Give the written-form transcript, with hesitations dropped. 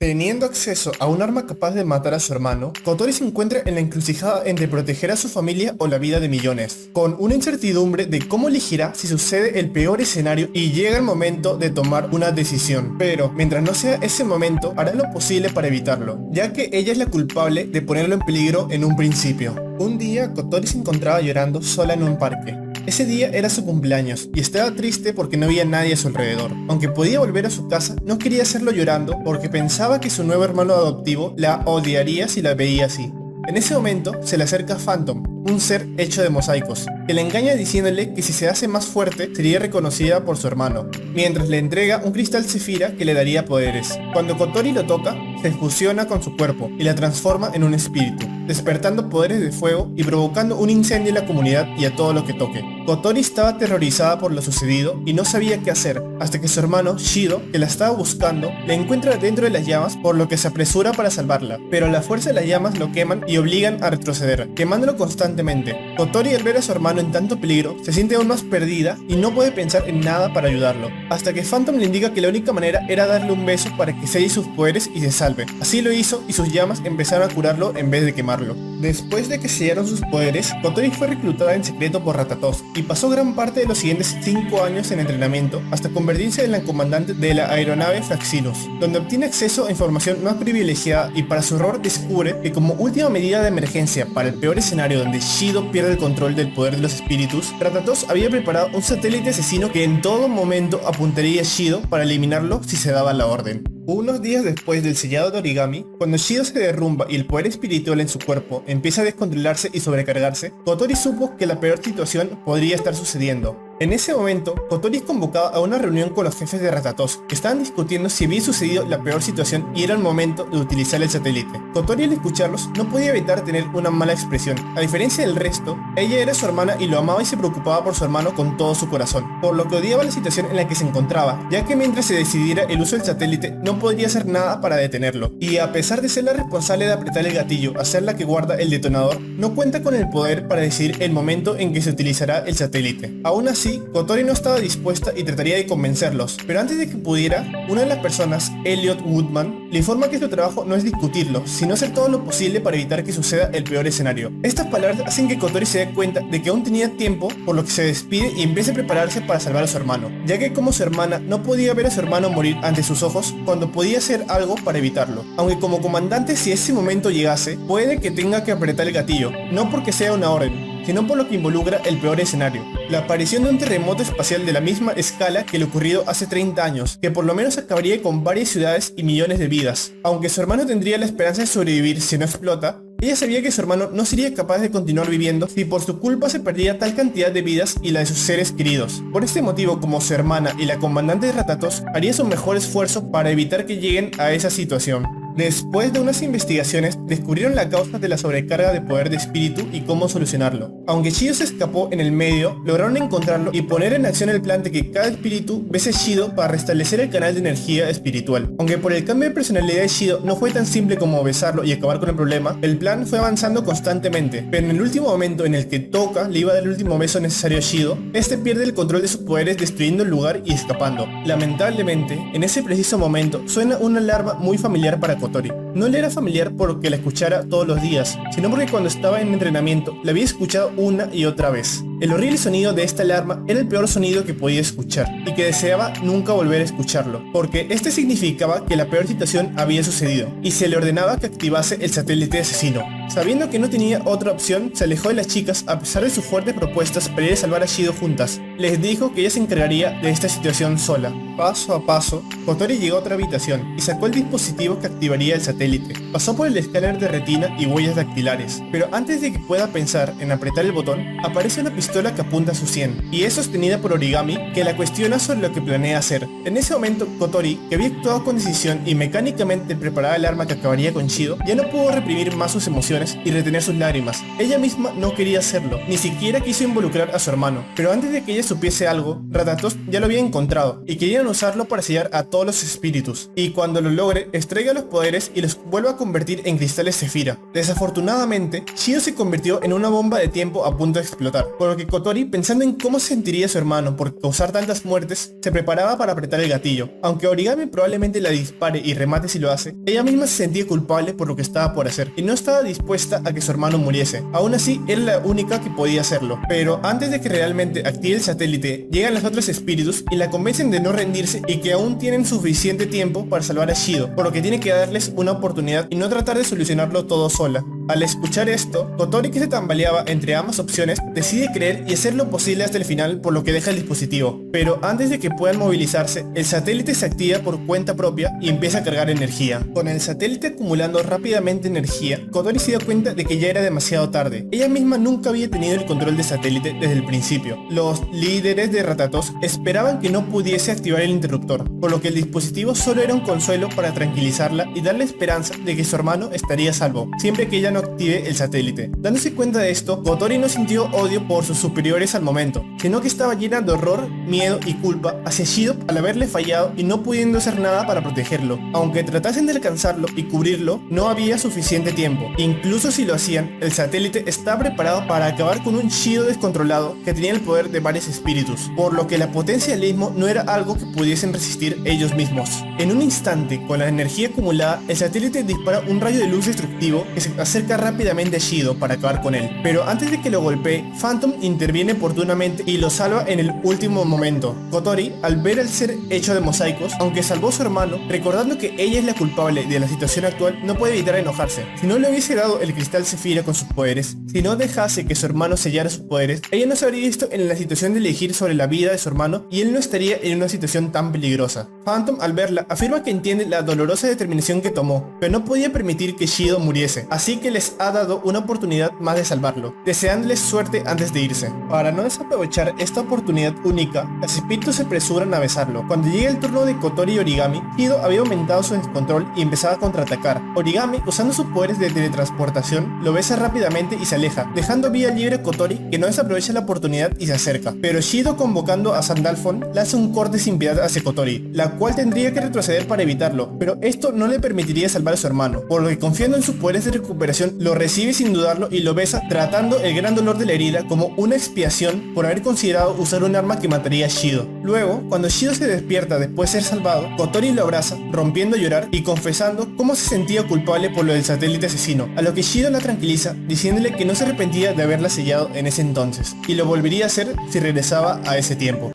Teniendo acceso a un arma capaz de matar a su hermano, Kotori se encuentra en la encrucijada entre proteger a su familia o la vida de millones, con una incertidumbre de cómo elegirá si sucede el peor escenario y llega el momento de tomar una decisión. Pero, mientras no sea ese momento, hará lo posible para evitarlo, ya que ella es la culpable de ponerlo en peligro en un principio. Un día, Kotori se encontraba llorando sola en un parque. Ese día era su cumpleaños y estaba triste porque no había nadie a su alrededor. Aunque podía volver a su casa, no quería hacerlo llorando porque pensaba que su nuevo hermano adoptivo la odiaría si la veía así. En ese momento se le acerca Phantom, un ser hecho de mosaicos, que le engaña diciéndole que si se hace más fuerte sería reconocida por su hermano, mientras le entrega un cristal Zefira que le daría poderes. Cuando Kotori lo toca, se fusiona con su cuerpo y la transforma en un espíritu, despertando poderes de fuego y provocando un incendio en la comunidad y a todo lo que toque. Kotori estaba aterrorizada por lo sucedido y no sabía qué hacer, hasta que su hermano, Shido, que la estaba buscando, la encuentra dentro de las llamas, por lo que se apresura para salvarla, pero la fuerza de las llamas lo queman y obligan a retroceder, quemándolo constantemente. Kotori, al ver a su hermano en tanto peligro, se siente aún más perdida y no puede pensar en nada para ayudarlo, hasta que Phantom le indica que la única manera era darle un beso para que selle sus poderes y se salve. Así lo hizo y sus llamas empezaron a curarlo en vez de quemarlo. Después de que sellaron sus poderes, Kotori fue reclutada en secreto por Ratatos y pasó gran parte de los siguientes 5 años en entrenamiento hasta convertirse en la comandante de la aeronave Fraxinus, donde obtiene acceso a información más privilegiada y para su horror descubre que como última medida de emergencia para el peor escenario donde Shido pierde el control del poder de los espíritus, Ratatos había preparado un satélite asesino que en todo momento apuntaría a Shido para eliminarlo si se daba la orden. Unos días después del sellado de origami, cuando Shido se derrumba y el poder espiritual en su cuerpo empieza a descontrolarse y sobrecargarse, Kotori supo que la peor situación podría estar sucediendo. En ese momento, Kotori es convocada a una reunión con los jefes de Ratatos, que estaban discutiendo si había sucedido la peor situación y era el momento de utilizar el satélite. Kotori, al escucharlos, no podía evitar tener una mala expresión. A diferencia del resto, ella era su hermana y lo amaba y se preocupaba por su hermano con todo su corazón, por lo que odiaba la situación en la que se encontraba, ya que mientras se decidiera el uso del satélite, no podría hacer nada para detenerlo. Y a pesar de ser la responsable de apretar el gatillo, a ser la que guarda el detonador, no cuenta con el poder para decidir el momento en que se utilizará el satélite. Aún así, Kotori no estaba dispuesta y trataría de convencerlos, pero antes de que pudiera, una de las personas, Elliot Woodman, le informa que su trabajo no es discutirlo, sino hacer todo lo posible para evitar que suceda el peor escenario. Estas palabras hacen que Kotori se dé cuenta de que aún tenía tiempo, por lo que se despide y empieza a prepararse para salvar a su hermano, ya que como su hermana no podía ver a su hermano morir ante sus ojos cuando podía hacer algo para evitarlo. Aunque como comandante, si ese momento llegase, puede que tenga que apretar el gatillo, no porque sea una orden, sino por lo que involucra el peor escenario, la aparición de un terremoto espacial de la misma escala que lo ocurrido hace 30 años, que por lo menos acabaría con varias ciudades y millones de vidas. Aunque su hermano tendría la esperanza de sobrevivir si no explota, ella sabía que su hermano no sería capaz de continuar viviendo si por su culpa se perdía tal cantidad de vidas y la de sus seres queridos. Por este motivo, como su hermana y la comandante de Ratatos, haría su mejor esfuerzo para evitar que lleguen a esa situación. Después de unas investigaciones, descubrieron la causa de la sobrecarga de poder de espíritu y cómo solucionarlo. Aunque Shido se escapó en el medio, lograron encontrarlo y poner en acción el plan de que cada espíritu bese a Shido para restablecer el canal de energía espiritual. Aunque por el cambio de personalidad de Shido no fue tan simple como besarlo y acabar con el problema, el plan fue avanzando constantemente, pero en el último momento en el que Toka le iba a dar el último beso necesario a Shido, este pierde el control de sus poderes destruyendo el lugar y escapando. Lamentablemente, en ese preciso momento, suena una alarma muy familiar para Kotori. No le era familiar porque la escuchara todos los días, sino porque cuando estaba en entrenamiento la había escuchado una y otra vez. El horrible sonido de esta alarma era el peor sonido que podía escuchar, y que deseaba nunca volver a escucharlo, porque este significaba que la peor situación había sucedido, y se le ordenaba que activase el satélite asesino. Sabiendo que no tenía otra opción, se alejó de las chicas a pesar de sus fuertes propuestas para ir a salvar a Shido juntas. Les dijo que ella se encargaría de esta situación sola. Paso a paso, Kotori llegó a otra habitación y sacó el dispositivo que activaría el satélite. Pasó por el escáner de retina y huellas dactilares, pero antes de que pueda pensar en apretar el botón, aparece una pistola que apunta a su sien, y es sostenida por Origami, que la cuestiona sobre lo que planea hacer. En ese momento, Kotori, que había actuado con decisión y mecánicamente preparaba el arma que acabaría con Shido, ya no pudo reprimir más sus emociones y retener sus lágrimas. Ella misma no quería hacerlo, ni siquiera quiso involucrar a su hermano, pero antes de que ella supiese algo, Ratatos ya lo había encontrado, y querían usarlo para sellar a todos los espíritus, y cuando lo logre, extraiga los poderes y los los vuelve a convertir en cristales Zefira. Desafortunadamente, Shido se convirtió en una bomba de tiempo a punto de explotar, por lo que Kotori, pensando en cómo se sentiría su hermano por causar tantas muertes, se preparaba para apretar el gatillo. Aunque Origami probablemente la dispare y remate si lo hace, ella misma se sentía culpable por lo que estaba por hacer y no estaba dispuesta a que su hermano muriese. Aún así, era la única que podía hacerlo. Pero antes de que realmente active el satélite, llegan los otros espíritus y la convencen de no rendirse y que aún tienen suficiente tiempo para salvar a Shido, por lo que tiene que darles una oportunidad y no tratar de solucionarlo todo sola. Al escuchar esto, Kotori, que se tambaleaba entre ambas opciones, decide creer y hacer lo posible hasta el final, por lo que deja el dispositivo. Pero antes de que puedan movilizarse, el satélite se activa por cuenta propia y empieza a cargar energía. Con el satélite acumulando rápidamente energía, Kotori se dio cuenta de que ya era demasiado tarde. Ella misma nunca había tenido el control del satélite desde el principio. Los líderes de Ratatos esperaban que no pudiese activar el interruptor, por lo que el dispositivo solo era un consuelo para tranquilizarla y darle esperanza de que su hermano estaría a salvo, siempre que ella no active el satélite. Dándose cuenta de esto, Kotori no sintió odio por sus superiores al momento, sino que estaba llena de horror, miedo y culpa hacia Shido al haberle fallado y no pudiendo hacer nada para protegerlo. Aunque tratasen de alcanzarlo y cubrirlo, no había suficiente tiempo. Incluso si lo hacían, el satélite estaba preparado para acabar con un Shido descontrolado que tenía el poder de varios espíritus, por lo que la potencia del mismo no era algo que pudiesen resistir ellos mismos. En un instante, con la energía acumulada, el satélite dispara un rayo de luz destructivo que se acerca rápidamente a Shido para acabar con él. Pero antes de que lo golpee, Phantom interviene oportunamente y lo salva en el último momento. Kotori, al ver al ser hecho de mosaicos, aunque salvó a su hermano, recordando que ella es la culpable de la situación actual, no puede evitar enojarse. Si no le hubiese dado el cristal Zefira con sus poderes, si no dejase que su hermano sellara sus poderes, ella no se habría visto en la situación de elegir sobre la vida de su hermano y él no estaría en una situación tan peligrosa. Phantom, al verla, afirma que entiende la dolorosa determinación que tomó, pero no podía permitir que Shido muriese, así que les ha dado una oportunidad más de salvarlo, deseándoles suerte antes de irse. Para no desaprovechar esta oportunidad única, los espíritus se apresuran a besarlo. Cuando llega el turno de Kotori y Origami, Shido había aumentado su descontrol y empezaba a contraatacar. Origami, usando sus poderes de teletransportación, lo besa rápidamente y se aleja, dejando vía libre a Kotori, que no desaprovecha la oportunidad y se acerca. Pero Shido, convocando a Sandalphon, lanza un corte sin piedad hacia Kotori, la cual tendría que retroceder para evitarlo, pero esto no le permitiría salvar a su hermano, por lo que, confiando en sus poderes de recuperación, lo recibe sin dudarlo y lo besa, tratando el gran dolor de la herida como una expiación por haber considerado usar un arma que mataría a Shido. Luego, cuando Shido se despierta después de ser salvado, Kotori lo abraza, rompiendo a llorar y confesando cómo se sentía culpable por lo del satélite asesino, a lo que Shido la tranquiliza, diciéndole que no se arrepentía de haberla sellado en ese entonces, y lo volvería a hacer si regresaba a ese tiempo.